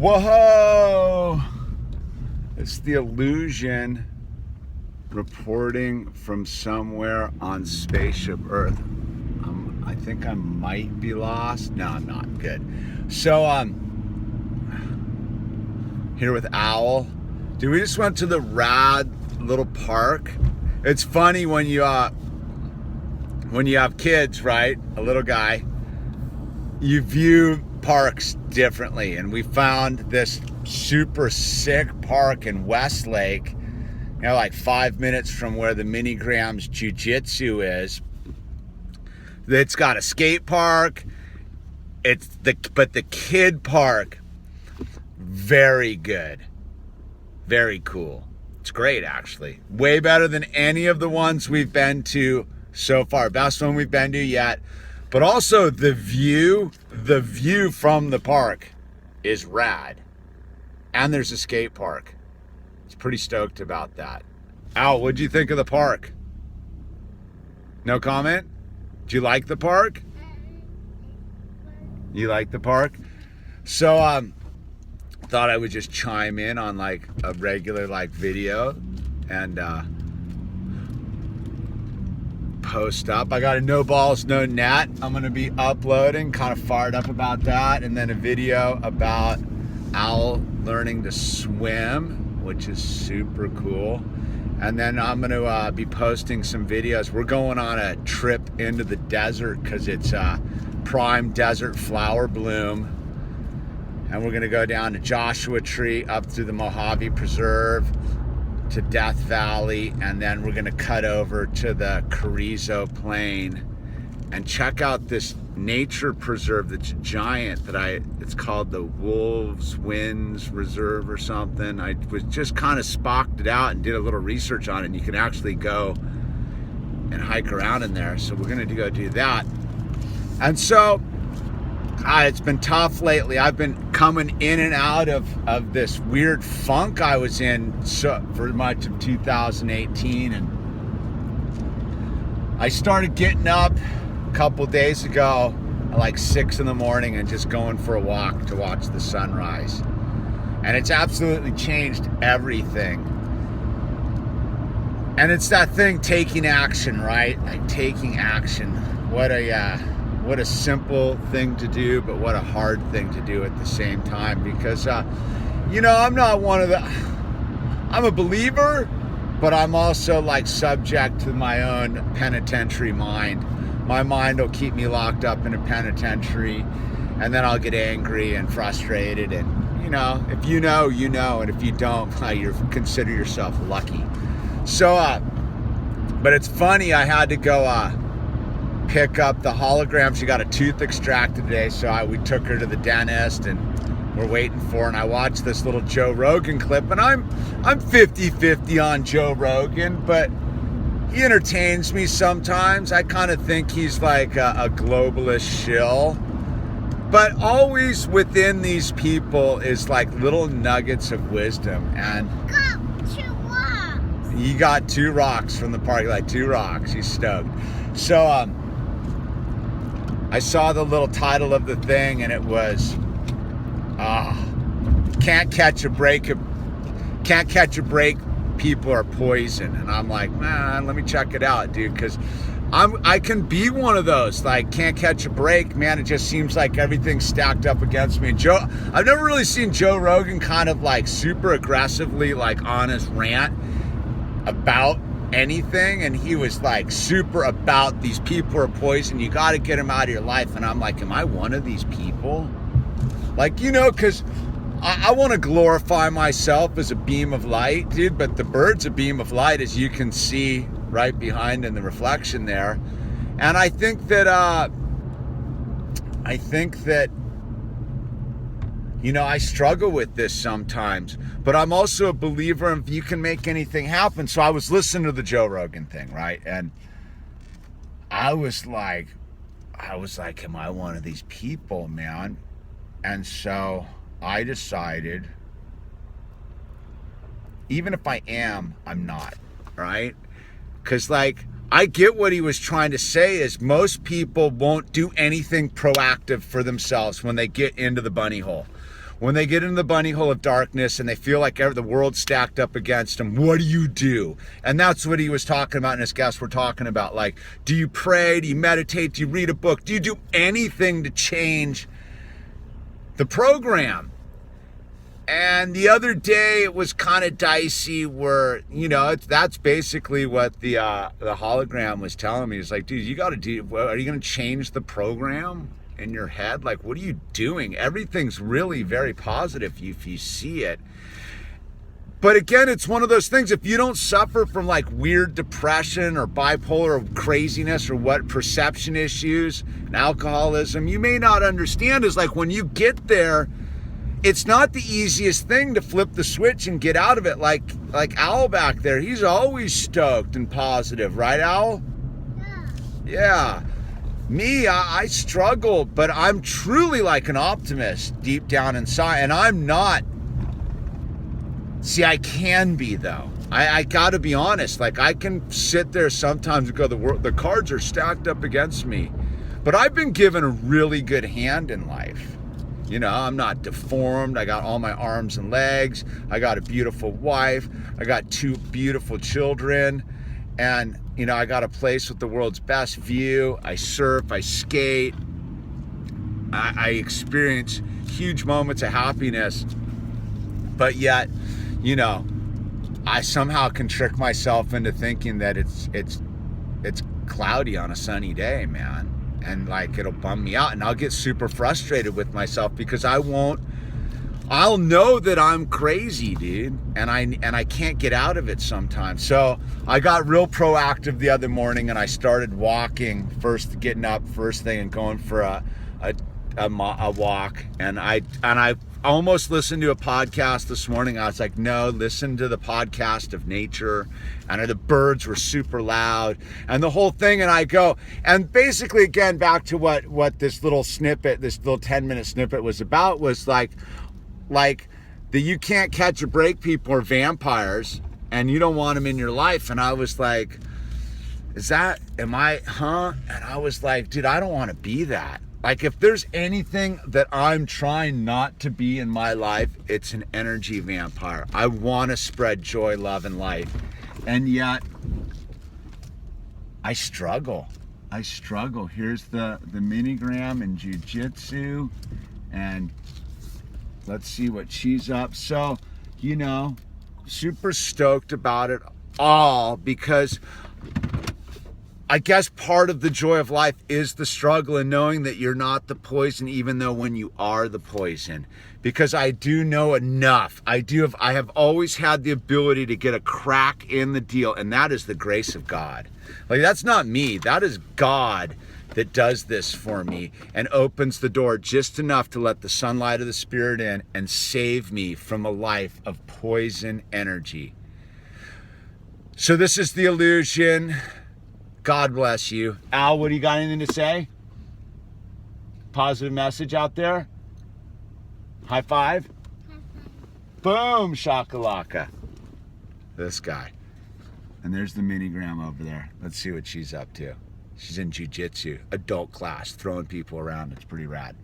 Whoa! It's the Illusion reporting from somewhere on Spaceship Earth. I think I might be lost. No, I'm not. Good. So, here with Owl. Dude, we just went to the rad little park. It's funny when you have kids, right? A little guy. You view parks differently, and we found this super sick park in Westlake, like 5 minutes from where the Mini Grams Jiu-Jitsu is. It's got a skate park. But the kid park, very good, very cool. It's great, actually. Way better than any of the ones we've been to so far. Best one we've been to yet. But also the view from the park is rad. And there's a skate park. It's pretty stoked about that. Al, what'd you think of the park? No comment? Do you like the park? You like the park? So, thought I would just chime in on like a regular video and post up. I got a no balls, no net. I'm gonna be uploading, kind of fired up about that, and then a video about Owl learning to swim, which is super cool. And then I'm gonna be posting some videos. We're going on a trip into the desert because it's prime desert flower bloom. And we're gonna go down to Joshua Tree, up through the Mojave Preserve, to Death Valley, and then we're gonna cut over to the Carrizo Plain and check out this nature preserve that's giant it's called the Wolves Winds Reserve or something. I was just kind of spocked it out and did a little research on it, and you can actually go and hike around in there. So we're gonna go do that. And so it's been tough lately. I've been coming in and out of this weird funk I was in for much of 2018, and I started getting up a couple days ago at like 6 in the morning and just going for a walk to watch the sunrise. And it's absolutely changed everything. And it's that thing, taking action, right? Like taking action. What a simple thing to do, but what a hard thing to do at the same time. Because, I'm not one of I'm a believer, but I'm also like subject to my own penitentiary mind. My mind will keep me locked up in a penitentiary, and then I'll get angry and frustrated. And, if you know, and if you don't, you consider yourself lucky. So, but it's funny, I had to go, pick up the hologram. She got a tooth extracted today, so we took her to the dentist, and we're waiting for her. And I watched this little Joe Rogan clip, and I'm 50-50 on Joe Rogan, but he entertains me sometimes. I kind of think he's like a globalist shill, but always within these people is like little nuggets of wisdom. And he got 2 rocks from the park, like 2 rocks. He's stoked. So I saw the little title of the thing, and it was can't catch a break, people are poison. And I'm like, man, let me check it out, dude, because I can be one of those, like, can't catch a break, man. It just seems like everything's stacked up against me. And I've never really seen Joe Rogan kind of like super aggressively like on his rant about anything, and he was like super about these people are poison, you got to get them out of your life. And I'm like, am I one of these people? Like, because I want to glorify myself as a beam of light, dude, but the bird's a beam of light, as you can see right behind in the reflection there. And I think that I struggle with this sometimes, but I'm also a believer in you can make anything happen. So I was listening to the Joe Rogan thing, right? And I was like, am I one of these people, man? And so I decided, even if I am, I'm not, right? Because like, I get what he was trying to say is most people won't do anything proactive for themselves when they get into the bunny hole. when they get into the bunny hole of darkness and they feel like the world's stacked up against them, what do you do? And that's what he was talking about, and his guests were talking about. Like, do you pray? Do you meditate? Do you read a book? Do you do anything to change the program? And the other day it was kind of dicey where, that's basically what the hologram was telling me. It's like, dude, you got to do, are you going to change the program in your head? Like, what are you doing? Everything's really very positive if you see it. But again, it's one of those things, if you don't suffer from like weird depression or bipolar or craziness or what perception issues and alcoholism, you may not understand is like when you get there, it's not the easiest thing to flip the switch and get out of it. Like Al back there, he's always stoked and positive, right, Al? Yeah. Me, I struggle, but I'm truly like an optimist deep down inside, and I'm not. See, I can be though. I gotta be honest. Like I can sit there sometimes and go, the cards are stacked up against me, but I've been given a really good hand in life. I'm not deformed. I got all my arms and legs. I got a beautiful wife. I got 2 beautiful children. And, I got a place with the world's best view. I surf, I skate. I experience huge moments of happiness. But yet, I somehow can trick myself into thinking that it's cloudy on a sunny day, man. And like it'll bum me out, and I'll get super frustrated with myself because I'll know that I'm crazy, dude, and I can't get out of it sometimes. So I got real proactive the other morning, and I started walking getting up first thing and going for a walk, and I almost listened to a podcast this morning. I was like, no, listen to the podcast of nature, and the birds were super loud and the whole thing. And I go, and basically again, back to what this little 10-minute snippet was about, was like the you can't catch a break people are vampires and you don't want them in your life. And I was like, and I was like, dude, I don't want to be that. Like, if there's anything that I'm trying not to be in my life, it's an energy vampire. I want to spread joy, love, and light. And yet, I struggle. Here's the minigram in jiu-jitsu. And let's see what she's up. So, super stoked about it all because I guess part of the joy of life is the struggle and knowing that you're not the poison, even though when you are the poison. Because I do know enough. I have always had the ability to get a crack in the deal, and that is the grace of God. Like, that's not me. That is God that does this for me and opens the door just enough to let the sunlight of the Spirit in and save me from a life of poison energy. So this is the illusion. God bless you. Al, what do you got, anything to say? Positive message out there? High five? Boom, shakalaka. This guy. And there's the minigram over there. Let's see what she's up to. She's in jiu-jitsu, adult class, throwing people around. It's pretty rad.